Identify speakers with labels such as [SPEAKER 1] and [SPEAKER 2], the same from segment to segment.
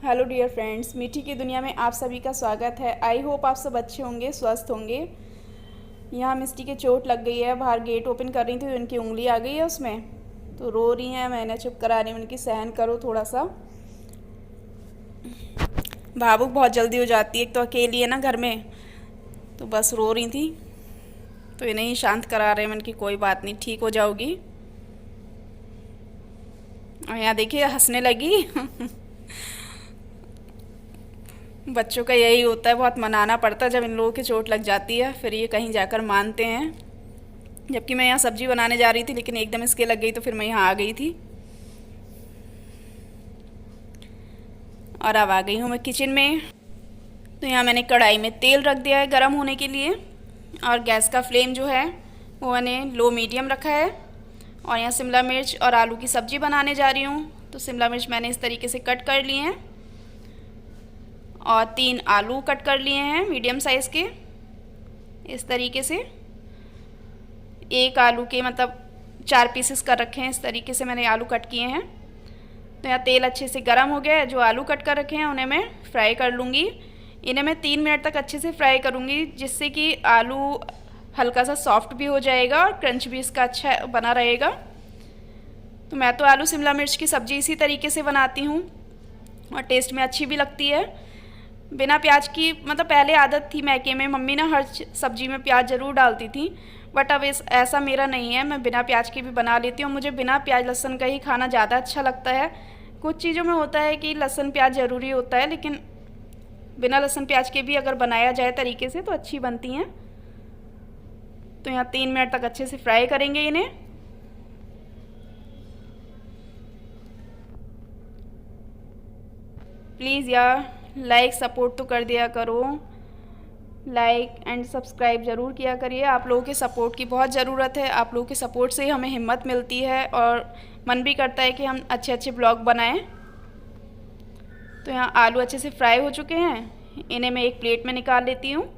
[SPEAKER 1] Hello dear friends, मीठी की दुनिया में आप सभी का स्वागत है। आई होप आप सब अच्छे होंगे, स्वस्थ होंगे। यहाँ मिस्टी के चोट लग गई है। बाहर गेट ओपन कर रही थी तो उनकी उंगली आ गई है उसमें, तो रो रही हैं। मैंने चुप करा रही हूँ उनकी, सहन करो थोड़ा सा। भावुक बहुत जल्दी हो जाती है, एक तो अकेली है ना घर में, तो बस रो रही थी। तो इन्हें ही शांत करा रहे हैं। मैंने की कोई बात नहीं, ठीक हो जाओगी। और यहाँ देखिए हंसने लगी। बच्चों का यही होता है, बहुत मनाना पड़ता है जब इन लोगों की चोट लग जाती है, फिर ये कहीं जाकर मानते हैं। जबकि मैं यहाँ सब्जी बनाने जा रही थी, लेकिन एकदम इसके लग गई तो फिर मैं यहाँ आ गई थी। और अब आ गई हूँ मैं किचन में। तो यहाँ मैंने कढ़ाई में तेल रख दिया है गर्म होने के लिए, और गैस का फ्लेम जो है वो मैंने लो मीडियम रखा है। और यहाँ शिमला मिर्च और आलू की सब्ज़ी बनाने जा रही हूँ। तो शिमला मिर्च मैंने इस तरीके से कट कर लिए हैं, और 3 आलू कट कर लिए हैं मीडियम साइज़ के। इस तरीके से एक आलू के मतलब 4 पीसेस कर रखे हैं। इस तरीके से मैंने आलू कट किए हैं। तो यहाँ तेल अच्छे से गर्म हो गया है। जो आलू कट कर रखे हैं उन्हें मैं फ्राई कर लूँगी। इन्हें मैं 3 मिनट तक अच्छे से फ्राई करूँगी, जिससे कि आलू हल्का सा सॉफ्ट भी हो जाएगा और क्रंच भी इसका अच्छा बना रहेगा। तो मैं तो आलू शिमला मिर्च की सब्ज़ी इसी तरीके से बनाती हूँ, और टेस्ट में अच्छी भी लगती है बिना प्याज की। मतलब पहले आदत थी मैके में, मम्मी ना हर सब्ज़ी में प्याज ज़रूर डालती थी, बट अब ऐसा मेरा नहीं है। मैं बिना प्याज की भी बना लेती हूँ। मुझे बिना प्याज लहसुन का ही खाना ज़्यादा अच्छा लगता है। कुछ चीज़ों में होता है कि लहसुन प्याज ज़रूरी होता है, लेकिन बिना लहसुन प्याज के भी अगर बनाया जाए तरीके से तो अच्छी बनती हैं। तो यहाँ 3 मिनट तक अच्छे से फ्राई करेंगे इन्हें। प्लीज़ यार लाइक सपोर्ट तो कर दिया करो। लाइक एंड सब्सक्राइब ज़रूर किया करिए। आप लोगों के सपोर्ट की बहुत ज़रूरत है। आप लोगों के सपोर्ट से ही हमें हिम्मत मिलती है, और मन भी करता है कि हम अच्छे अच्छे ब्लॉग बनाएं। तो यहाँ आलू अच्छे से फ्राई हो चुके हैं। इन्हें मैं एक प्लेट में निकाल लेती हूँ।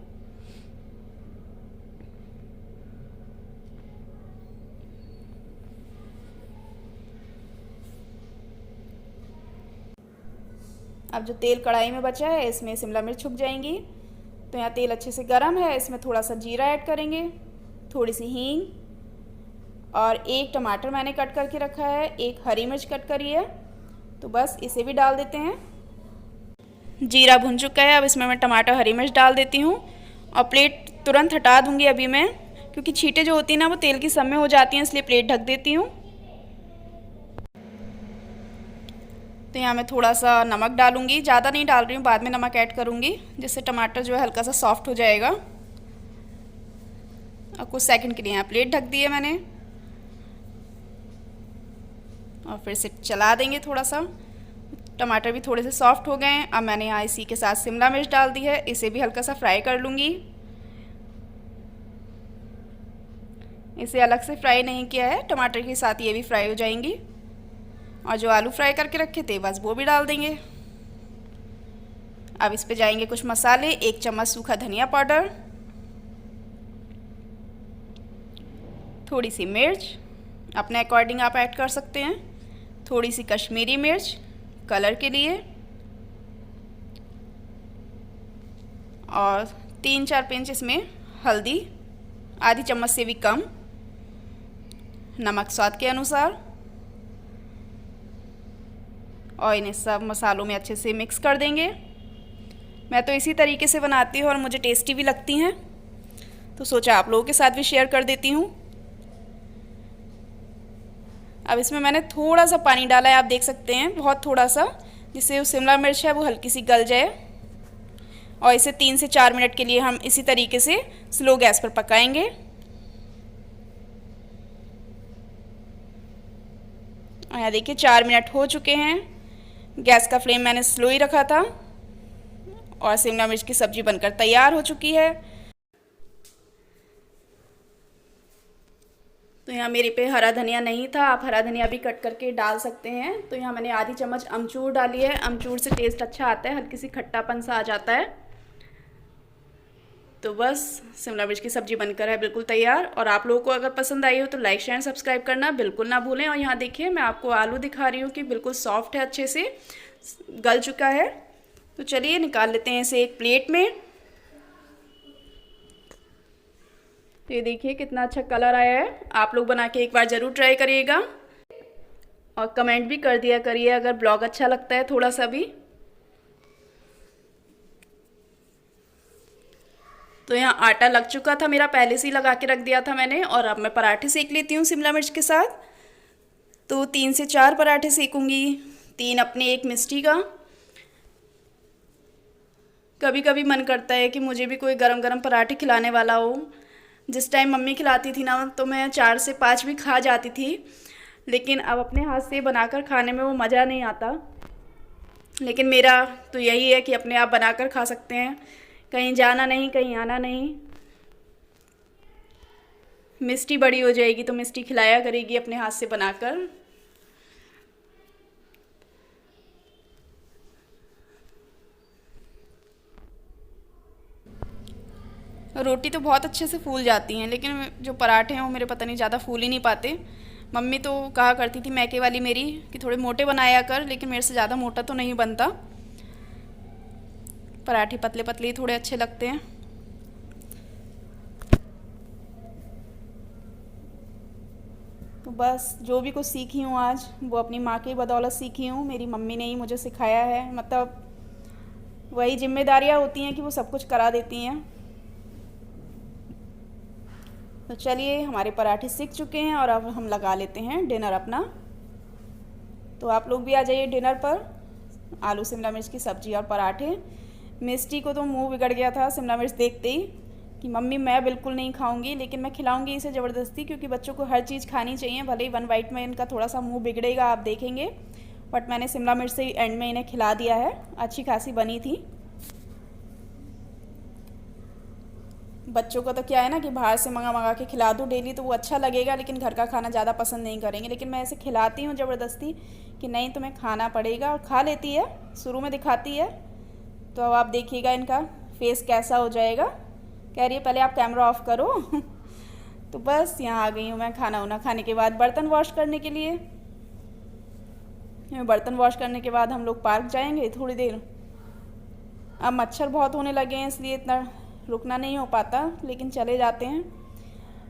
[SPEAKER 1] अब जो तेल कढ़ाई में बचा है इसमें शिमला मिर्च छुप जाएंगी। तो यहाँ तेल अच्छे से गर्म है, इसमें थोड़ा सा जीरा ऐड करेंगे, थोड़ी सी हींग, और 1 टमाटर मैंने कट करके रखा है, 1 हरी मिर्च कट करी है। तो बस इसे भी डाल देते हैं। जीरा भुन चुका है, अब इसमें मैं टमाटर हरी मिर्च डाल देती हूँ, और प्लेट तुरंत हटा दूँगी अभी मैं, क्योंकि छींटे जो होती हैं ना वो तेल की सब में हो जाती हैं, इसलिए प्लेट ढक देती हूँ। तो यहाँ मैं थोड़ा सा नमक डालूँगी, ज़्यादा नहीं डाल रही हूँ, बाद में नमक ऐड करूँगी, जिससे टमाटर जो है हल्का सा सॉफ्ट हो जाएगा। और कुछ सेकंड के लिए यहाँ प्लेट ढक दी है मैंने, और फिर से चला देंगे थोड़ा सा। टमाटर भी थोड़े से सॉफ्ट हो गए हैं। अब मैंने यहाँ इसी के साथ शिमला मिर्च डाल दी है, इसे भी हल्का सा फ्राई कर लूँगी। इसे अलग से फ्राई नहीं किया है, टमाटर के साथ ये भी फ्राई हो जाएंगी। और जो आलू फ्राई करके रखे थे बस वो भी डाल देंगे। अब इस पे जाएंगे कुछ मसाले। 1 चम्मच सूखा धनिया पाउडर, थोड़ी सी मिर्च, अपने अकॉर्डिंग आप ऐड कर सकते हैं, थोड़ी सी कश्मीरी मिर्च कलर के लिए, और 3-4 पिंच इसमें हल्दी, आधी चम्मच से भी कम, नमक स्वाद के अनुसार। और इन्हें सब मसालों में अच्छे से मिक्स कर देंगे। मैं तो इसी तरीके से बनाती हूँ और मुझे टेस्टी भी लगती हैं, तो सोचा आप लोगों के साथ भी शेयर कर देती हूँ। अब इसमें मैंने थोड़ा सा पानी डाला है, आप देख सकते हैं, बहुत थोड़ा सा, जिससे जो शिमला मिर्च है वो हल्की सी गल जाए। और इसे 3 से 4 मिनट के लिए हम इसी तरीके से स्लो गैस पर पकाएंगे। और यहाँ देखिए 4 मिनट हो चुके हैं। गैस का फ्लेम मैंने स्लो ही रखा था, और शिमला मिर्च की सब्ज़ी बनकर तैयार हो चुकी है। तो यहाँ मेरे पे हरा धनिया नहीं था, आप हरा धनिया भी कट करके डाल सकते हैं। तो यहाँ मैंने आधी चम्मच अमचूर डाली है, अमचूर से टेस्ट अच्छा आता है, हल्की सी खट्टापन सा आ जाता है। तो बस शिमला मिर्च की सब्ज़ी बनकर है बिल्कुल तैयार। और आप लोगों को अगर पसंद आई हो तो लाइक शेयर सब्सक्राइब करना बिल्कुल ना भूलें। और यहाँ देखिए मैं आपको आलू दिखा रही हूँ कि बिल्कुल सॉफ्ट है, अच्छे से गल चुका है। तो चलिए निकाल लेते हैं इसे एक प्लेट में। तो ये देखिए कितना अच्छा कलर आया है। आप लोग बना के एक बार ज़रूर ट्राई करिएगा और कमेंट भी कर दिया करिए अगर ब्लॉग अच्छा लगता है थोड़ा सा भी। तो यहाँ आटा लग चुका था मेरा, पहले से ही लगा के रख दिया था मैंने। और अब मैं पराठे सेक लेती हूँ शिमला मिर्च के साथ। तो 3 से 4 पराठे सेकूँगी, 3 अपने, 1 मिस्टी का। कभी कभी मन करता है कि मुझे भी कोई गरम गरम पराठे खिलाने वाला हो। जिस टाइम मम्मी खिलाती थी ना तो मैं 4 से 5 भी खा जाती थी, लेकिन अब अपने हाथ से बनाकर खाने में वो मज़ा नहीं आता। लेकिन मेरा तो यही है कि अपने आप बनाकर खा सकते हैं, कहीं जाना नहीं, कहीं आना नहीं। मिस्टी बड़ी हो जाएगी तो मिस्टी खिलाया करेगी अपने हाथ से बनाकर। रोटी तो बहुत अच्छे से फूल जाती हैं, लेकिन जो पराठे हैं वो मेरे पता नहीं ज़्यादा फूल ही नहीं पाते। मम्मी तो कहा करती थी मैके वाली मेरी कि थोड़े मोटे बनाया कर, लेकिन मेरे से ज़्यादा मोटा तो नहीं बनता। पराठे पतले पतले ही थोड़े अच्छे लगते हैं। तो बस जो भी कुछ सीखी हूँ आज वो अपनी माँ की बदौलत सीखी हूँ। मेरी मम्मी ने ही मुझे सिखाया है, मतलब वही जिम्मेदारियाँ होती हैं कि वो सब कुछ करा देती हैं। तो चलिए हमारे पराठे सीख चुके हैं और अब हम लगा लेते हैं डिनर अपना। तो आप लोग भी आ जाइए डिनर पर। आलू शिमला मिर्च की सब्ज़ी और पराठे। मिस्टी को तो मुंह बिगड़ गया था शिमला मिर्च देखते ही कि मम्मी मैं बिल्कुल नहीं खाऊंगी, लेकिन मैं खिलाऊंगी इसे ज़बरदस्ती, क्योंकि बच्चों को हर चीज़ खानी चाहिए। भले ही 1 बाइट में इनका थोड़ा सा मुंह बिगड़ेगा, आप देखेंगे, बट मैंने शिमला मिर्च से एंड में इन्हें खिला दिया है। अच्छी खासी बनी थी। बच्चों को तो क्या है ना कि बाहर से मंगा मंगा के खिला दूँ डेली तो वो अच्छा लगेगा, लेकिन घर का खाना ज़्यादा पसंद नहीं करेंगे। लेकिन मैं ऐसे खिलाती हूँ ज़बरदस्ती कि नहीं तुम्हें खाना पड़ेगा, और खा लेती है। शुरू में दिखाती है, तो अब आप देखिएगा इनका फेस कैसा हो जाएगा। कह रही है पहले आप कैमरा ऑफ करो। तो बस यहाँ आ गई हूँ मैं खाना वाना खाने के बाद बर्तन वॉश करने के लिए। बर्तन वॉश करने के बाद हम लोग पार्क जाएंगे थोड़ी देर। अब मच्छर बहुत होने लगे हैं इसलिए इतना रुकना नहीं हो पाता, लेकिन चले जाते हैं।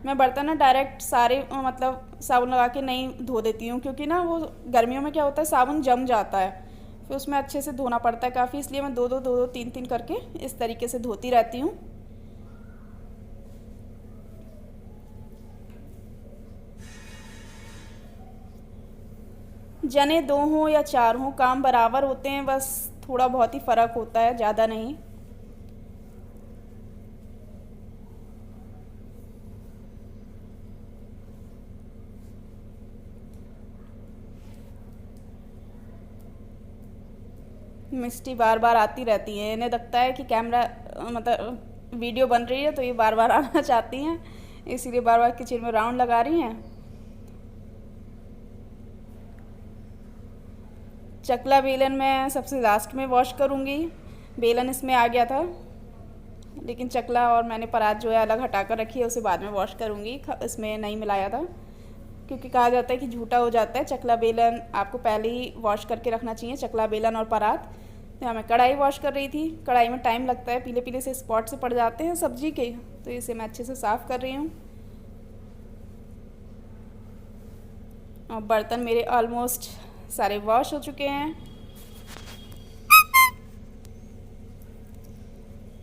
[SPEAKER 1] मैं बर्तन ना डायरेक्ट सारे मतलब साबुन लगा के नहीं धो देती हूँ, क्योंकि ना वो गर्मियों में क्या होता है साबुन जम जाता है, फिर उसमें अच्छे से धोना पड़ता है काफ़ी। इसलिए मैं 2-2 3-3 करके इस तरीके से धोती रहती हूँ। जने 2 हों या 4 हों काम बराबर होते हैं, बस थोड़ा बहुत ही फ़र्क होता है, ज़्यादा नहीं। मिस्टी बार बार आती रहती हैं, इन्हें लगता है कि कैमरा मतलब वीडियो बन रही है तो ये बार बार आना चाहती हैं, इसीलिए बार बार किचन में राउंड लगा रही हैं। चकला बेलन मैं सबसे लास्ट में वॉश करूँगी। बेलन इसमें आ गया था, लेकिन चकला और मैंने परात जो है अलग हटा कर रखी है, उसे बाद में वॉश करूँगी। इसमें नहीं मिलाया था, क्योंकि कहा जाता है कि झूठा हो जाता है। चकला बेलन आपको पहले ही वॉश करके रखना चाहिए, चकला बेलन और परात। यहाँ मैं कढ़ाई वॉश कर रही थी। कढ़ाई में टाइम लगता है, पीले पीले से स्पॉट से पड़ जाते हैं सब्जी के, तो इसे मैं अच्छे से साफ़ कर रही हूँ। और बर्तन मेरे ऑलमोस्ट सारे वॉश हो चुके हैं।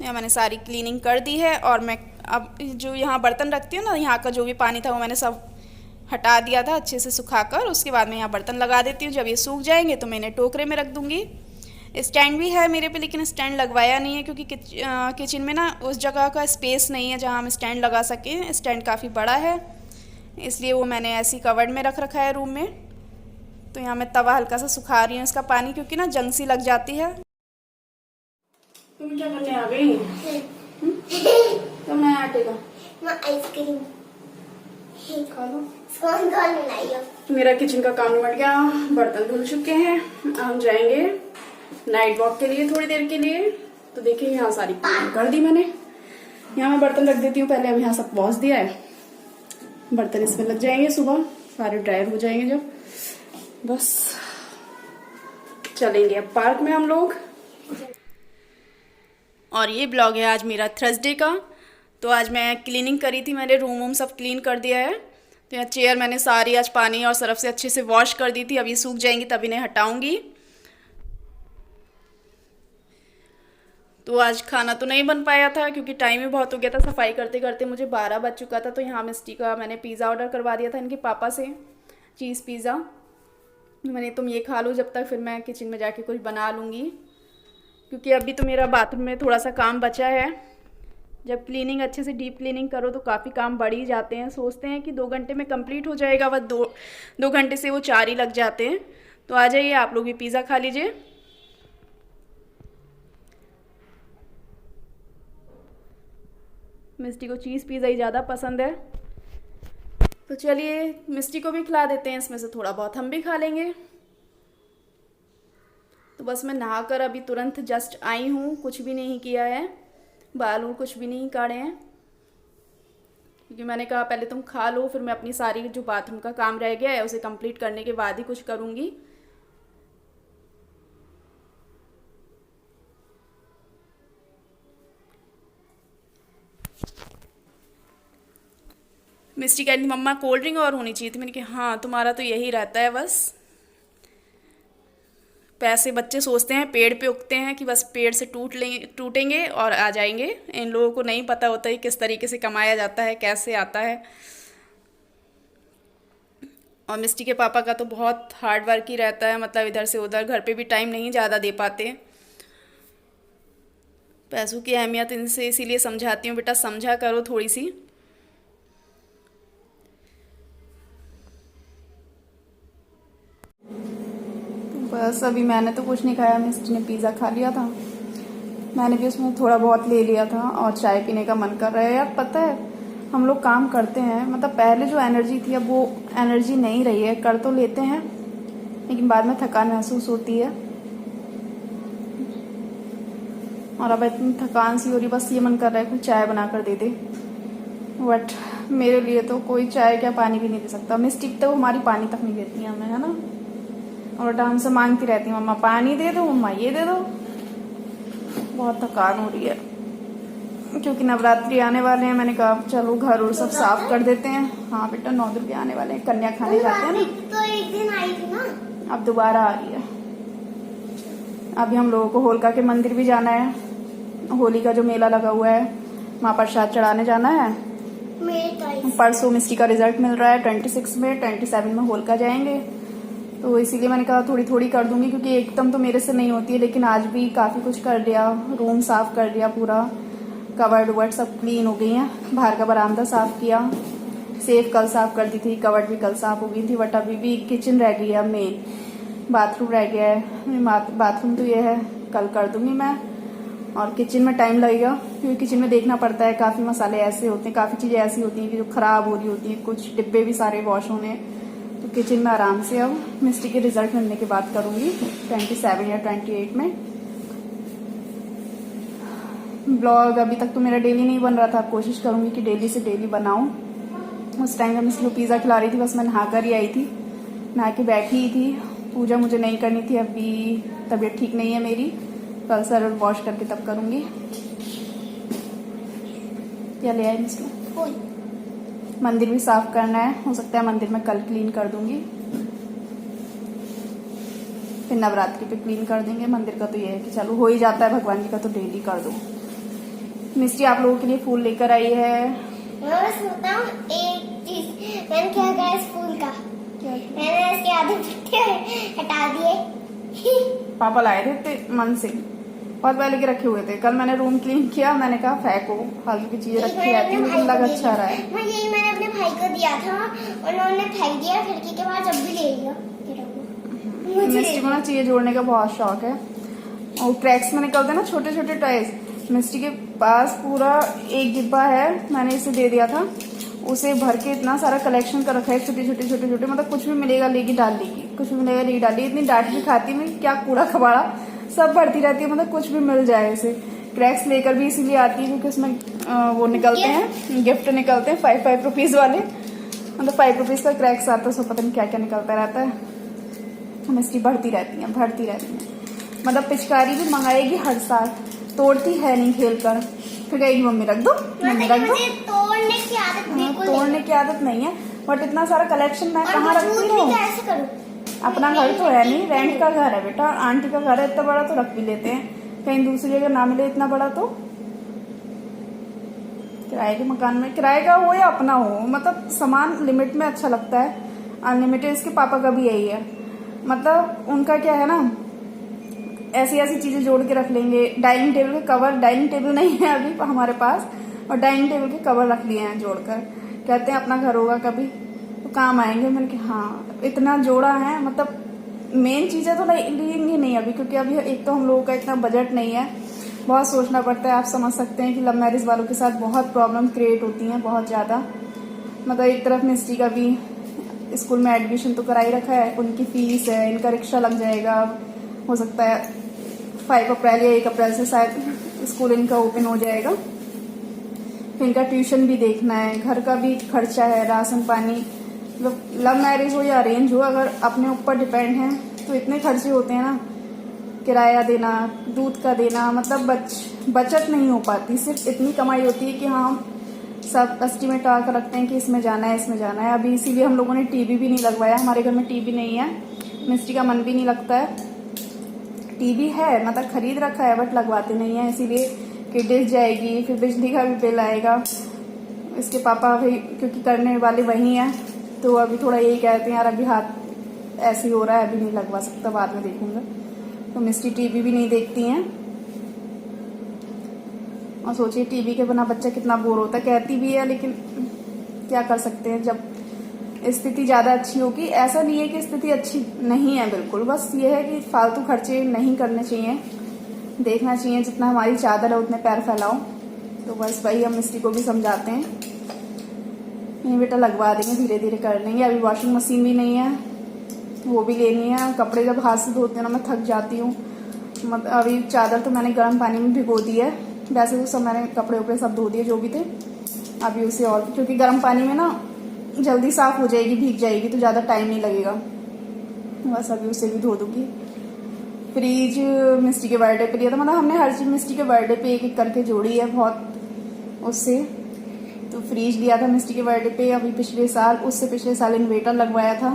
[SPEAKER 1] यहाँ मैंने सारी क्लीनिंग कर दी है, और मैं अब जो यहाँ बर्तन रखती हूँ ना, यहाँ का जो भी पानी था वो मैंने सब हटा दिया था अच्छे से सुखाकर। उसके बाद मैं यहाँ बर्तन लगा देती हूँ। जब ये सूख जाएंगे तो मैं इन्हें टोकरे में रख दूँगी। स्टैंड भी है मेरे पे, लेकिन स्टैंड लगवाया नहीं है, क्योंकि किचन में ना उस जगह का स्पेस नहीं है जहाँ हम स्टैंड लगा सकें। स्टैंड काफ़ी बड़ा है, इसलिए वो मैंने ऐसी कवर्ड में रख रखा है रूम में। तो यहाँ मैं तवा हल्का सा सुखा रही हूँ इसका पानी, क्योंकि ना जंग सी लग जाती है। तुम क्या करने आ गई? तुमने आटे का
[SPEAKER 2] आइसक्रीम
[SPEAKER 1] खा लो।
[SPEAKER 2] तो
[SPEAKER 1] मेरा किचन का काम निपट गया, बर्तन धुल चुके हैं। हम जाएंगे नाइट वॉक के लिए थोड़ी देर के लिए। तो देखिए यहाँ सारी क्लीनिंग कर दी मैंने। यहाँ मैं बर्तन रख देती हूँ पहले। अब यहाँ सब वॉश दिया है, बर्तन इसमें लग जाएंगे, सुबह सारे ड्रायर हो जाएंगे जब। बस चलेंगे अब पार्क में हम लोग। और ये ब्लॉग है आज मेरा थर्सडे का। तो आज मैं क्लीनिंग करी थी, मैंने रूम वूम सब क्लीन कर दिया है। तो यहाँ चेयर मैंने सारी आज पानी और सर्फ से अच्छे से वॉश कर दी थी, अभी सूख जाएंगी तब इन्हें हटाऊंगी। तो आज खाना तो नहीं बन पाया था क्योंकि टाइम ही बहुत हो गया था, सफाई करते करते मुझे 12 बज चुका था। तो यहाँ मिस्टी का मैंने पिज़्ज़ा ऑर्डर करवा दिया था इनके पापा से, चीज़ पिज़्ज़ा। मैंने तुम ये खा लो जब तक, फिर मैं किचन में जाके कुछ बना लूँगी क्योंकि अभी तो मेरा बाथरूम में थोड़ा सा काम बचा है। जब क्लीनिंग अच्छे से डीप क्लीनिंग करो तो काफ़ी काम बढ़ ही जाते हैं। सोचते हैं कि 2 घंटे में कंप्लीट हो जाएगा, बस दो घंटे से वो 4 ही लग जाते हैं। तो आ जाइए आप लोग भी पिज़्ज़ा खा लीजिए। मिस्टी को चीज़ पिज़्ज़ा ही ज़्यादा पसंद है, तो चलिए मिस्टी को भी खिला देते हैं, इसमें से थोड़ा बहुत हम भी खा लेंगे। तो बस मैं नहाकर अभी तुरंत जस्ट आई हूँ, कुछ भी नहीं किया है, बाल और कुछ भी नहीं काटे हैं क्योंकि मैंने कहा पहले तुम खा लो, फिर मैं अपनी सारी जो बाथरूम का काम रह गया है उसे कंप्लीट करने के बाद ही कुछ करूँगी। मिस्टी कहती मम्मा कोल्ड ड्रिंक और होनी चाहिए थी। मैंने कहा हाँ तुम्हारा तो यही रहता है, बस पैसे बच्चे सोचते हैं पेड़ पे उगते हैं कि बस पेड़ से टूटेंगे और आ जाएंगे। इन लोगों को नहीं पता होता है किस तरीके से कमाया जाता है, कैसे आता है। और मिस्टी के पापा का तो बहुत हार्ड वर्क ही रहता है, मतलब इधर से उधर, घर पे भी टाइम नहीं ज़्यादा दे पाते। पैसों की अहमियत इनसे इसीलिए समझाती हूँ, बेटा समझा करो थोड़ी सी। बस अभी मैंने तो कुछ नहीं खाया, मिस्टी ने पिज़्ज़ा खा लिया था, मैंने भी उसमें थोड़ा बहुत ले लिया था और चाय पीने का मन कर रहा है। यार पता है हम लोग काम करते हैं, मतलब पहले जो एनर्जी थी अब वो एनर्जी नहीं रही है। कर तो लेते हैं लेकिन बाद में थकान महसूस होती है, और अब इतनी थकान सी हो रही, बस ये मन कर रहा है कोई चाय बना कर दे दे। बट मेरे लिए तो कोई चाय क्या पानी भी नहीं दे सकता। मिस्टी तो हमारी पानी तक नहीं देती हमें, है ना, और डांम से मांगती रहती मम्मा पानी दे दो, मम्मा ये दे दो। बहुत थकान हो रही है क्योंकि नवरात्रि आने वाले हैं। मैंने कहा चलो घर और सब साफ कर देते हैं। हाँ बेटा 9 दुर्गे आने वाले हैं, कन्या खाने जाते हैं ना,
[SPEAKER 2] तो एक दिन आई थी ना,
[SPEAKER 1] अब दोबारा आ रही है। अभी हम लोगों को होलिका के मंदिर भी जाना है, होली का जो मेला लगा हुआ है वहाँ प्रसाद चढ़ाने जाना है। परसों मिस्टी का रिजल्ट मिल रहा है 26 में, 27 में होलिका जाएंगे। तो इसीलिए मैंने कहा थोड़ी थोड़ी कर दूंगी क्योंकि एकदम तो मेरे से नहीं होती है। लेकिन आज भी काफ़ी कुछ कर लिया, रूम साफ़ कर लिया, पूरा कवर्ड वर्ड सब क्लीन हो गई हैं। बाहर का बरामदा साफ़ किया, सेफ कल साफ़ कर दी थी, कवर्ड भी कल साफ़ हो गई थी। बट अभी भी किचन रह गई है, मेन बाथरूम रह गया है। बाथरूम तो ये है कल कर दूंगी मैं, और किचन में टाइम लगेगा क्योंकि किचन में देखना पड़ता है। काफ़ी मसाले ऐसे होते हैं, काफ़ी चीज़ें ऐसी होती हैं कि जो ख़राब हो रही होती हैं, कुछ डिब्बे भी सारे वॉश होने। तो किचन में आराम से अब मिस्टी के रिजल्ट मिलने के बाद करूँगी 27 या 28 में। ब्लॉग अभी तक तो मेरा डेली नहीं बन रहा था, अब कोशिश करूँगी कि डेली से डेली बनाऊँ। उस टाइम जब मिस्टी को पिज़्ज़ा खिला रही थी बस मैं नहा कर ही आई थी, नहा के बैठी ही थी। पूजा मुझे नहीं करनी थी, अभी तबीयत ठीक नहीं है मेरी, कल सर वॉश करके तब करूँगी। क्या ले आए मिस्टी? मंदिर भी साफ करना है, हो सकता है मंदिर में कल क्लीन कर दूंगी, फिर नवरात्रि पे क्लीन कर देंगे। मंदिर का तो ये है कि चलो हो ही जाता है, भगवान जी का तो डेली कर दो। मिस्टी आप लोगों के लिए फूल लेकर आई है।
[SPEAKER 2] मैं बस बताऊं एक चीज, मैंने क्या करा इस फूल का, मैंने इसके आधे पत्ते हटा दिए।
[SPEAKER 1] पापा लाए थे मन से, बहुत पहले के रखे हुए थे। कल मैंने रूम क्लीन किया, मैंने कहा फेंको, फालतू की चीजें रखी रहती है, मुझे लगा अच्छा रहा है।
[SPEAKER 2] मैंने अपने भाई को दिया था, उन्होंने फेंक दिया खिड़की के बाहर, जब भी ले लिया।
[SPEAKER 1] मिस्टी को ना चीजें जोड़ने का बहुत शौक है, और क्रैक्स में निकलते ना छोटे छोटे टॉयज। मिस्टी के पास पूरा एक डिब्बा है, मैंने इसे दे दिया था, उसे भर के इतना सारा कलेक्शन कर रखा है, छोटे छोटे, मतलब कुछ भी मिलेगा लेगी डाल लेगी, कुछ भी मिलेगा लेगी डाल लेगी। इतनी डांट भी खाती मैं, क्या कूड़ा खबाड़ा सब भरती रहती है, मतलब कुछ भी मिल जाए इसे। क्रैक्स लेकर भी इसीलिए आती है क्योंकि उसमें वो निकलते हैं, गिफ्ट निकलते हैं 5 रुपीज वाले, मतलब 5 रुपीज का क्रैक्स आता है, उसमें पता नहीं क्या क्या निकलता रहता है। मिस्टी भरती रहती है। मतलब पिचकारी भी मंगाएगी हर साल, तोड़ती है नहीं खेल कर, फिर कहेगी मम्मी रख दो, मम्मी रख दो।
[SPEAKER 2] तोड़ने की आदत बिल्कुल
[SPEAKER 1] तोड़ने की आदत नहीं है, बट इतना सारा कलेक्शन मैं कहाँ रखती हूँ।
[SPEAKER 2] कैसे करूँ?
[SPEAKER 1] अपना घर तो है नहीं, रेंट का घर है बेटा, आंटी का घर है इतना बड़ा तो रख भी लेते हैं, कहीं दूसरी जगह ना मिले इतना बड़ा तो। किराए के मकान में, किराए का हो या अपना हो, मतलब सामान लिमिट में अच्छा लगता है, अनलिमिटेड। इसके पापा का भी यही है, मतलब उनका क्या है ना, ऐसी ऐसी चीजें जोड़ के रख लेंगे। डाइनिंग टेबल के कवर, डाइनिंग टेबल नहीं है अभी हमारे पास, और डाइनिंग टेबल के कवर रख लिए हैं जोड़कर, कहते हैं अपना घर होगा कभी तो काम आएंगे। मैंने कहा हाँ, इतना जोड़ा है, मतलब मेन चीजें तो लेंगे नहीं अभी, क्योंकि अभी एक तो हम लोगों का इतना बजट नहीं है, बहुत सोचना पड़ता है। आप समझ सकते हैं कि लव मैरिज वालों के साथ बहुत प्रॉब्लम क्रिएट होती हैं, बहुत ज्यादा। मतलब एक तरफ मिस्टी का भी स्कूल में एडमिशन तो करा ही रखा है, उनकी फीस है, इनका रिक्शा लग जाएगा, हो सकता है 5 अप्रैल या 1 अप्रैल से शायद स्कूल इनका ओपन हो जाएगा। फिर इनका ट्यूशन भी देखना है, घर का भी खर्चा है, राशन पानी। लव मैरिज हो या अरेंज हो, अगर अपने ऊपर डिपेंड है तो इतने खर्चे होते हैं ना, किराया देना, दूध का देना, मतलब बचत नहीं हो पाती। सिर्फ इतनी कमाई होती है कि हाँ सब एस्टिमेट आकर रखते हैं कि इसमें जाना है, इसमें जाना है। अभी इसीलिए हम लोगों ने टीवी भी नहीं लगवाया, हमारे घर में टीवी नहीं है, मिस्टी का मन भी नहीं लगता है। टीवी है, मतलब खरीद रखा है, बट लगवाते नहीं है, इसीलिए कि डिश जाएगी, फिर बिजली का भी बिल आएगा। इसके पापा भी क्योंकि करने वाले वही हैं, तो अभी थोड़ा यही कहते हैं यार अभी हाथ ऐसे ही हो रहा है, अभी नहीं लगवा सकता, बाद में देखूंगा। तो मिस्टी टीवी भी नहीं देखती हैं, और सोचिए टीवी के बिना बच्चा कितना बोर होता है। कहती भी है लेकिन क्या कर सकते हैं, जब स्थिति ज्यादा अच्छी होगी। ऐसा नहीं है कि स्थिति अच्छी नहीं है, बिल्कुल, बस ये है कि फालतू खर्चे नहीं करने चाहिए, देखना चाहिए जितना हमारी चादर है उतने पैर फैलाओ। तो बस वही हम मिस्टी को भी समझाते हैं, नहीं बेटा लगवा देंगे, धीरे धीरे कर लेंगे। अभी वॉशिंग मशीन भी नहीं है, वो भी लेनी है। कपड़े जब हाथ से धोते हैं ना मैं थक जाती हूँ, मतलब अभी चादर तो मैंने गर्म पानी में भिगो दी है, वैसे तो सब मैंने कपड़े उपड़े सब धो दिए जो भी थे। अभी उसे और, क्योंकि गर्म पानी में ना जल्दी साफ हो जाएगी, भीग जाएगी, तो ज्यादा टाइम नहीं लगेगा, बस अभी उसे भी धो दूंगी। फ्रिज मिस्टी के बर्थडे पे लिया था, मतलब हमने हर चीज मिस्टी के बर्थडे पे एक एक करके जोड़ी है बहुत उससे। तो फ्रिज लिया था मिस्टी के बर्थडे पे, अभी पिछले साल, उससे पिछले साल इन्वर्टर लगवाया था।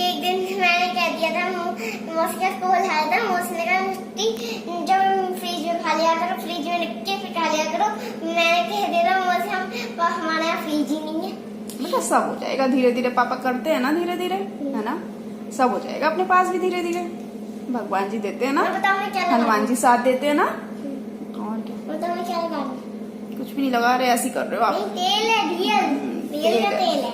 [SPEAKER 2] एक दिन मैंने कह दिया था, मौसी का स्कूल आया था, मौसी ने कहा मिस्टी जब फ्रिज में खा लिया करो, फ्रिज में रख के फिर खा लिया करो। मैंने कह दिया था मौसी हमारे यहाँ फ्रिज ही नहीं है।
[SPEAKER 1] बेटा सब हो जाएगा धीरे धीरे, पापा करते हैं ना धीरे धीरे, है ना, सब हो जाएगा अपने पास भी धीरे धीरे। भगवान जी देते हैं ना, हनुमान जी साथ देते हैं ना। और क्या कुछ भी नहीं लगा रहे, ऐसे कर रहे हो आप।
[SPEAKER 2] तेल है, रियल का तेल है।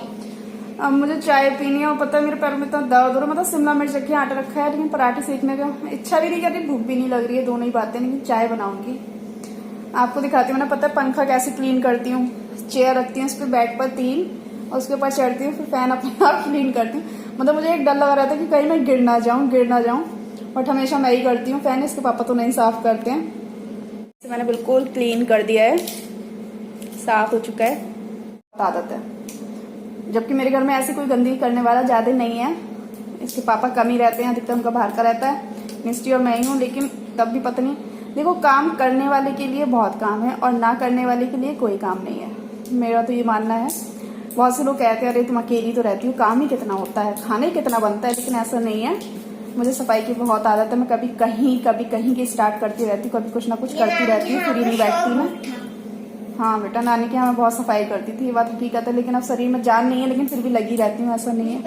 [SPEAKER 1] अब मुझे चाय पीनी है, और पता है मेरे पैर में इतना दर्द हो रहा है, मतलब शिमला मिर्च रखी आटा रखा है, लेकिन पराठे सेकने का इच्छा भी नहीं कर रही, भूख भी नहीं लग रही है, दोनों ही बातें। लेकिन चाय बनाऊंगी, आपको दिखाती हूँ। मैंने पता है पंखा कैसे क्लीन करती हूँ, चेयर रखती हूँ, उस पर बेड पर 3 और उसके ऊपर चढ़ती हूँ, फिर फैन अपने आप क्लीन करती हूँ। मतलब मुझे एक डर लगा रहता है कि कहीं मैं गिर ना जाऊं, बट हमेशा मैं ही करती हूँ फैन, इसके पापा तो नहीं साफ करते हैं। तो मैंने बिल्कुल क्लीन कर दिया है, साफ हो चुका है। आदत है, जबकि मेरे घर में ऐसे कोई गंदगी करने वाला ज्यादा नहीं है, इसके पापा कम ही रहते हैं, अधिकतर उनका बाहर का रहता है, मिस्टी और मैं ही हूँ। लेकिन तब भी पता नहीं, देखो काम करने वाले के लिए बहुत काम है और ना करने वाले के लिए कोई काम नहीं है, मेरा तो ये मानना है। बहुत से लोग कहते हैं अरे तुम अकेली तो रहती हो, काम ही कितना होता है, खाना ही कितना बनता है, लेकिन ऐसा नहीं है। मुझे सफाई की बहुत आदत है, मैं कभी कहीं की स्टार्ट करती रहती हूँ, कभी कुछ ना कुछ करती रहती हूँ, फ्री नहीं बैठती मैं। हाँ बेटा, नानी के यहाँ मैं बहुत सफाई करती थी, ये बात हकीकत है, लेकिन अब शरीर में जान नहीं है, लेकिन फिर भी लगी रहती हूँ, ऐसा नहीं है।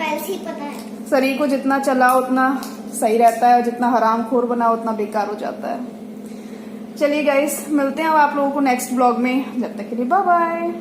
[SPEAKER 1] शरीर को जितना चलाओ उतना सही रहता है, और जितना हरामखोर बनाओ उतना बेकार हो जाता है। चलिए गाइस, मिलते हैं अब आप लोगों को नेक्स्ट ब्लॉग में, जब तक के लिए बाय बाय।